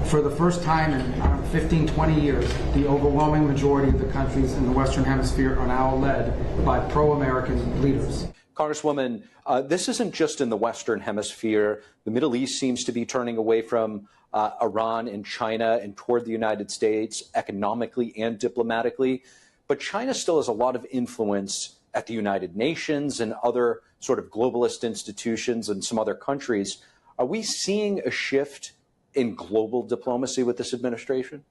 For the first time in 15, 20 years, the overwhelming majority of the countries in the Western Hemisphere are now led by pro-American leaders. Congresswoman, this isn't just in the Western Hemisphere. The Middle East seems to be turning away from Iran and China and toward the United States economically and diplomatically. But China still has a lot of influence at the United Nations and other sort of globalist institutions and some other countries. Are we seeing a shift in global diplomacy with this administration?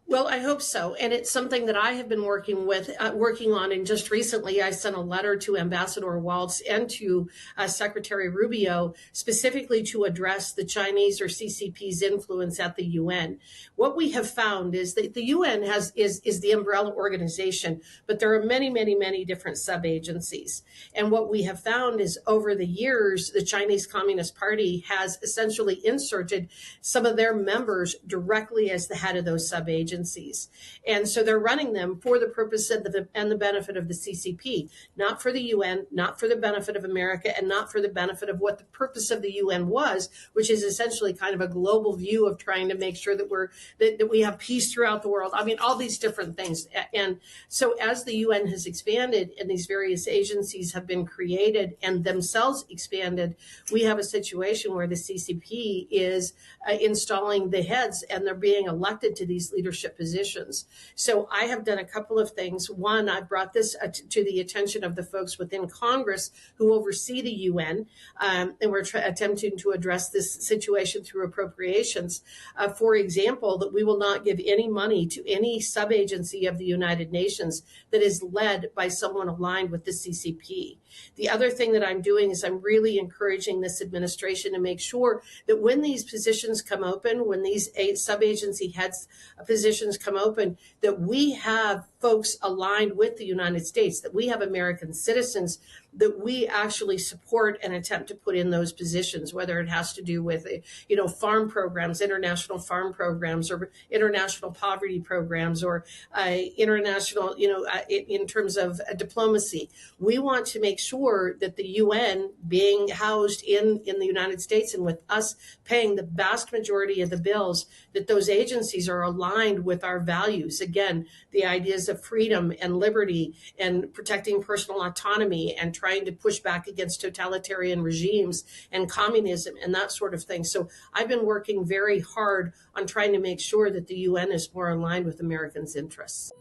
Well, I hope so. And it's something that I have been working on. And just recently, I sent a letter to Ambassador Waltz and to Secretary Rubio, specifically to address the Chinese or CCP's influence at the UN. What we have found is that the UN is the umbrella organization, but there are many, many, many different sub-agencies. And what we have found is over the years, the Chinese Communist Party has essentially inserted some of their members directly as the head of those sub-agencies. And so they're running them for the purpose and the benefit of the CCP, not for the UN, not for the benefit of America, and not for the benefit of what the purpose of the UN was, which is essentially kind of a global view of trying to make sure that we have peace throughout the world. I mean, all these different things. And so as the UN has expanded and these various agencies have been created and themselves expanded, we have a situation where the CCP is installing the heads and they're being elected to these leadership positions. So I have done a couple of things. One, I brought this to the attention of the folks within Congress who oversee the UN, and we're attempting to address this situation through appropriations. For example, that we will not give any money to any sub-agency of the United Nations that is led by someone aligned with the CCP. The other thing that I'm doing is I'm really encouraging this administration to make sure that when these positions come open, when these sub-agency heads positions come open, that we have folks aligned with the United States, that we have American citizens that we actually support and attempt to put in those positions, whether it has to do with, farm programs, international farm programs, or international poverty programs, or international, in terms of diplomacy. We want to make sure that the UN being housed in the United States and with us paying the vast majority of the bills, that those agencies are aligned with our values. Again, the ideas of freedom and liberty and protecting personal autonomy and trying to push back against totalitarian regimes and communism and that sort of thing. So I've been working very hard on trying to make sure that the UN is more aligned with Americans' interests.